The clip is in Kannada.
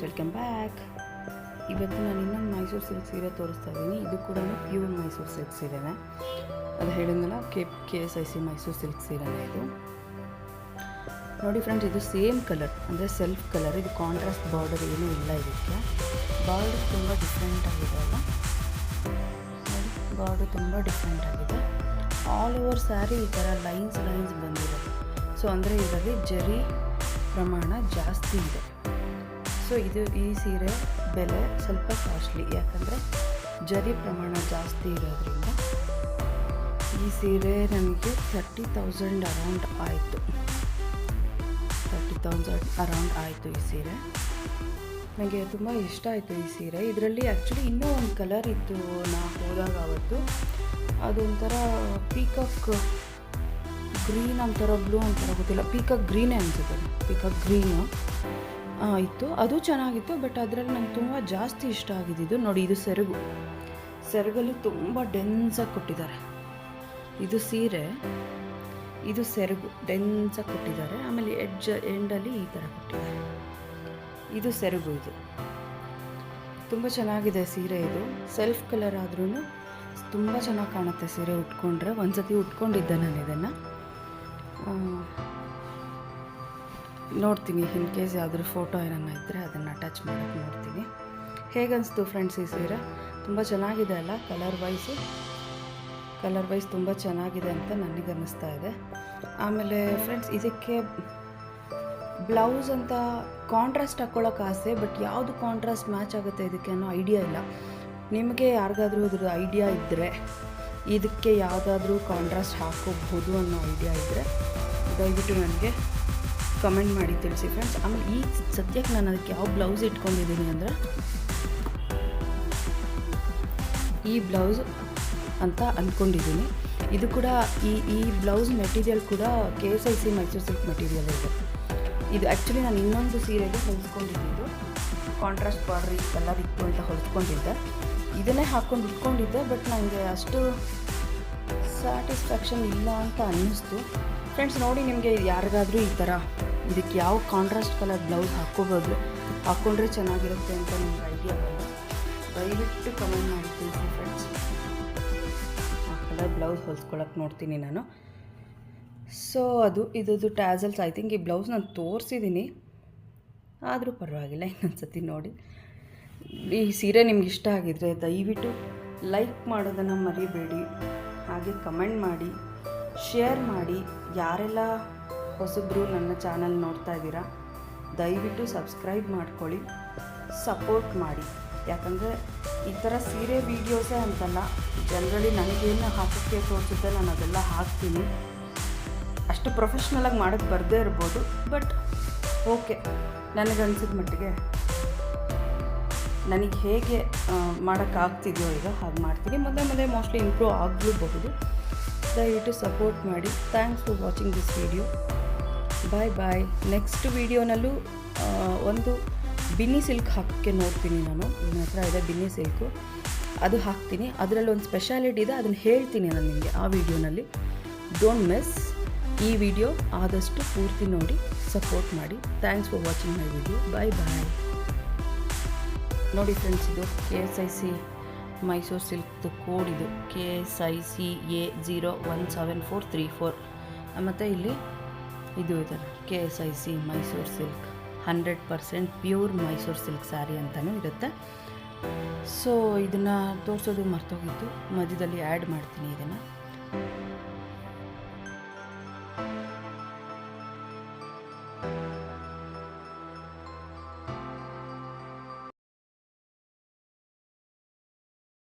Welcome back. ಇವತ್ತು ನಾನು ಇನ್ನೊಂದು ಮೈಸೂರು ಸಿಲ್ಕ್ ಸೀರೆ ತೋರಿಸ್ತಾ ಇದ್ದೀನಿ. ಇದು ಕೂಡ ಪ್ಯೂರ್ ಮೈಸೂರು ಸಿಲ್ಕ್ ಸೀರೆನೇ. ಅದು ಹೇಳಿದ್ನಲ್ಲ, KSIC ಮೈಸೂರು ಸಿಲ್ಕ್ ಸೀರೆನೇ ಇದು. ನೋಡಿ ಫ್ರೆಂಡ್ಸ್, ಇದು ಸೇಮ್ ಕಲರ್, ಅಂದರೆ ಸೆಲ್ಫ್ ಕಲರ್. ಇದು ಕಾಂಟ್ರಾಸ್ಟ್ ಬಾರ್ಡರ್ ಏನೂ ಇಲ್ಲ ಇದಕ್ಕೆ. ಬಾರ್ಡರ್ ತುಂಬ ಡಿಫ್ರೆಂಟ್ ಆಗಿದೆ ಅಲ್ಲ, ನೋಡಿ ಬಾರ್ಡರ್ ತುಂಬ ಡಿಫ್ರೆಂಟ್ ಆಗಿದೆ. ಆಲ್ ಓವರ್ ಸ್ಯಾರಿ ಈ ಥರ ಲೈನ್ಸ್ ಬಂದಿದೆ. ಸೊ ಅಂದರೆ ಇದರಲ್ಲಿ ಜರಿ ಪ್ರಮಾಣ ಜಾಸ್ತಿ ಇದೆ. ಸೊ ಈ ಸೀರೆ ಬೆಲೆ ಸ್ವಲ್ಪ ಕಾಸ್ಟ್ಲಿ, ಯಾಕಂದರೆ ಜರಿ ಪ್ರಮಾಣ ಜಾಸ್ತಿ ಇರೋದ್ರಿಂದ. ಈ ಸೀರೆ ನನಗೆ 30,000 ಅರೌಂಡ್ ಆಯಿತು. 30,000 ಅರೌಂಡ್ ಆಯಿತು ಈ ಸೀರೆ. ನನಗೆ ತುಂಬ ಇಷ್ಟ ಆಯಿತು ಈ ಸೀರೆ. ಇದರಲ್ಲಿ ಆ್ಯಕ್ಚುಲಿ ಇನ್ನೂ ಒಂದು ಕಲರ್ ಇತ್ತು ನಾ ಹೋದಾಗ ಅವತ್ತು. ಅದೊಂಥರ ಪೀಕಾಕ್ ಗ್ರೀನ್ ಅಂತಾರ, ಬ್ಲೂ ಅಂತಾರ ಗೊತ್ತಿಲ್ಲ, ಪೀಕಾಕ್ ಗ್ರೀನೇ ಅನಿಸುತ್ತೆ. ಪೀಕಾಕ್ ಗ್ರೀನು ಇತ್ತು, ಅದು ಚೆನ್ನಾಗಿತ್ತು. ಬಟ್ ಅದರಲ್ಲಿ ನಂಗೆ ತುಂಬ ಜಾಸ್ತಿ ಇಷ್ಟ ಆಗಿದ್ದು ನೋಡಿ, ಇದು ಸೆರಗಲ್ಲಿ ತುಂಬ ಡೆನ್ಸಾಗಿ ಕೊಟ್ಟಿದ್ದಾರೆ. ಇದು ಸೀರೆ, ಇದು ಸೆರಗು ಡೆನ್ಸಾಗಿ ಕೊಟ್ಟಿದ್ದಾರೆ. ಆಮೇಲೆ ಎಂಡಲ್ಲಿ ಈ ಥರ ಕೊಟ್ಟಿದ್ದಾರೆ. ಇದು ಸೆರಗು, ಇದು ತುಂಬ ಚೆನ್ನಾಗಿದೆ ಸೀರೆ. ಇದು ಸೆಲ್ಫ್ ಕಲರ್ ಆದ್ರೂ ತುಂಬ ಚೆನ್ನಾಗಿ ಕಾಣುತ್ತೆ ಸೀರೆ ಉಟ್ಕೊಂಡ್ರೆ. ಒಂದು ಸತಿ ಉಟ್ಕೊಂಡಿದ್ದೆ ನಾನು ಇದನ್ನು. ನೋಡ್ತೀನಿ, ಇನ್ ಕೇಸ್ ಯಾವ್ದಾದ್ರು ಫೋಟೋ ಏನನ್ನ ಇದ್ದರೆ ಅದನ್ನು ಅಟ್ಯಾಚ್ ಮಾಡೋಕ್ಕೆ ನೋಡ್ತೀನಿ. ಹೇಗನ್ನಿಸ್ತು ಫ್ರೆಂಡ್ಸ್ ಈ ಸೀರೆ? ತುಂಬ ಚೆನ್ನಾಗಿದೆ ಅಲ್ಲ, ಕಲರ್ ವೈಸ್ ತುಂಬ ಚೆನ್ನಾಗಿದೆ ಅಂತ ನನಗನ್ನಿಸ್ತಾ ಇದೆ. ಆಮೇಲೆ ಫ್ರೆಂಡ್ಸ್, ಇದಕ್ಕೆ ಬ್ಲೌಸ್ ಅಂತ ಕಾಂಟ್ರಾಸ್ಟ್ ಹಾಕ್ಕೊಳ್ಳೋಕೆ ಆಸೆ, ಬಟ್ ಯಾವುದು ಕಾಂಟ್ರಾಸ್ಟ್ ಮ್ಯಾಚ್ ಆಗುತ್ತೆ ಇದಕ್ಕೆ ಅನ್ನೋ ಐಡಿಯಾ ಇಲ್ಲ. ನಿಮಗೆ ಯಾರಿಗಾದ್ರೂ ಇದ್ರ ಐಡಿಯಾ ಇದ್ದರೆ, ಇದಕ್ಕೆ ಯಾವುದಾದ್ರೂ ಕಾಂಟ್ರಾಸ್ಟ್ ಹಾಕೋಬಹುದು ಅನ್ನೋ ಐಡಿಯಾ ಇದ್ದರೆ ದಯವಿಟ್ಟು ನನಗೆ ಕಮೆಂಟ್ ಮಾಡಿ ತಿಳಿಸಿ ಫ್ರೆಂಡ್ಸ್. ಆಮೇಲೆ ಈ ಸದ್ಯಕ್ಕೆ ನಾನು ಅದಕ್ಕೆ ಯಾವ ಬ್ಲೌಸ್ ಇಟ್ಕೊಂಡಿದ್ದೀನಿ ಅಂದರೆ, ಈ ಬ್ಲೌಸ್ ಅಂತ ಅಂದ್ಕೊಂಡಿದ್ದೀನಿ. ಇದು ಕೂಡ ಈ ಬ್ಲೌಸ್ ಮೆಟೀರಿಯಲ್ ಕೂಡ KSIC ಮೈಸೂರು ಸಿಲ್ಕ್ ಮೆಟೀರಿಯಲ್ ಇದೆ. ಇದು ಆ್ಯಕ್ಚುಲಿ ನಾನು ಇನ್ನೊಂದು ಸೀರೆಗೆ ಹೊಲಿಸ್ಕೊಂಡಿದ್ದು, ಕಾಂಟ್ರಾಸ್ಟ್ ಬಾರ್ಡ್ರ್ ಈ ಕಲರ್ ಇತ್ತು ಅಂತ ಹೊಲಿಸ್ಕೊಂಡಿದ್ದೆ. ಇದನ್ನೇ ಹಾಕ್ಕೊಂಡು ಇಟ್ಕೊಂಡಿದ್ದೆ, ಬಟ್ ನನಗೆ ಅಷ್ಟು ಸ್ಯಾಟಿಸ್ಫ್ಯಾಕ್ಷನ್ ಇಲ್ಲ ಅಂತ ಅನ್ನಿಸ್ತು ಫ್ರೆಂಡ್ಸ್. ನೋಡಿ, ನಿಮಗೆ ಯಾರಿಗಾದರೂ ಈ ಥರ ಇದಕ್ಕೆ ಯಾವ ಕಾಂಟ್ರಾಸ್ಟ್ ಕಲರ್ ಬ್ಲೌಸ್ ಹಾಕ್ಕೊಂಡ್ರೆ ಚೆನ್ನಾಗಿರುತ್ತೆ ಅಂತ ನಿಮ್ಗೆ ಐಡಿಯಾ ಬಂದು ದಯವಿಟ್ಟು ಕಮೆಂಟ್ ಮಾಡಿ ತಿಳಿಸಿ ಫ್ರೆಂಡ್ಸ್. ಆ ಕಲರ್ ಬ್ಲೌಸ್ ಹೊಲಿಸ್ಕೊಳಕ್ಕೆ ನೋಡ್ತೀನಿ ನಾನು. ಸೊ ಇದು ಟ್ಯಾಸಲ್ಸ್. ಐ ಥಿಂಕ್ ಈ ಬ್ಲೌಸ್ ನಾನು ತೋರಿಸಿದ್ದೀನಿ, ಆದರೂ ಪರವಾಗಿಲ್ಲ, ಇನ್ನೊಂದು ಸತಿ ನೋಡಿ. ಈ ಸೀರೆ ನಿಮ್ಗೆ ಇಷ್ಟ ಆಗಿದರೆ ದಯವಿಟ್ಟು ಲೈಕ್ ಮಾಡೋದನ್ನು ಮರಿಬೇಡಿ. ಹಾಗೆ ಕಮೆಂಟ್ ಮಾಡಿ, ಶೇರ್ ಮಾಡಿ. ಯಾರೆಲ್ಲ ಹೊಸಬ್ರು ನನ್ನ ಚಾನಲ್ ನೋಡ್ತಾ ಇದ್ದೀರಾ, ದಯವಿಟ್ಟು ಸಬ್ಸ್ಕ್ರೈಬ್ ಮಾಡ್ಕೊಳ್ಳಿ, ಸಪೋರ್ಟ್ ಮಾಡಿ. ಯಾಕಂದರೆ ಈ ಥರ ಸೀರೆ ವೀಡಿಯೋಸೇ ಅಂತಲ್ಲ, ಜನರಲಿ ನನಗೇನು ಹಾಕೋಕ್ಕೆ ತೋರಿಸುತ್ತೆ ನಾನು ಅದೆಲ್ಲ ಹಾಕ್ತೀನಿ. ಅಷ್ಟು ಪ್ರೊಫೆಷ್ನಲಾಗಿ ಮಾಡೋಕ್ಕೆ ಬರದೇ ಇರ್ಬೋದು, ಬಟ್ ಓಕೆ, ನನಗನ್ಸಿದ ಮಟ್ಟಿಗೆ ನನಗೆ ಹೇಗೆ ಮಾಡೋಕ್ಕಾಗ್ತಿದೆಯೋ ಈಗ ಹಾಗೆ ಮಾಡ್ತೀನಿ. ಮುಂದೆ ಮೋಸ್ಟ್ಲಿ ಇಂಪ್ರೂವ್ ಆಗಲೂಬಹುದು. ದಯವಿಟ್ಟು ಸಪೋರ್ಟ್ ಮಾಡಿ. Thanks for watching this video. Bye. Next ವಿಡಿಯೋನಲ್ಲೂ ಒಂದು ಬಿನ್ನಿ ಸಿಲ್ಕ್ ಹಾಕೋಕ್ಕೆ ನೋಡ್ತೀನಿ ನಾನು. ನನ್ನ ಹತ್ರ ಇದೆ ಬಿನ್ನಿ ಸಿಲ್ಕು, ಅದು ಹಾಕ್ತೀನಿ. ಅದರಲ್ಲಿ ಒಂದು ಸ್ಪೆಷಾಲಿಟಿ ಇದೆ, ಅದನ್ನು ಹೇಳ್ತೀನಿ ನಾನು ನಿಮಗೆ ಆ ವಿಡಿಯೋನಲ್ಲಿ. ಡೋಂಟ್ ಮಿಸ್ ಈ ವಿಡಿಯೋ. ಆದಷ್ಟು ಪೂರ್ತಿ ನೋಡಿ, ಸಪೋರ್ಟ್ ಮಾಡಿ. Thanks for watching my video. Bye. ನೋಡಿ ಫ್ರೆಂಡ್ಸ್, ಇದು KSIC ಮೈಸೂರು ಸಿಲ್ಕ್ದು ಕೋಡ್. ಇದು KSICA017434. ಮತ್ತು ಇಲ್ಲಿ ಇದು ಇದೆ KSIC Mysuru silk 100% pure Mysuru silk sari ಅಂತಲೂ ಇರುತ್ತೆ. ಸೊ ಇದನ್ನು ತೋರಿಸೋದು ಮರ್ತೋಗಿತ್ತು, ಮಧ್ಯದಲ್ಲಿ ಆ್ಯಡ್ ಮಾಡ್ತೀನಿ ಇದನ್ನು.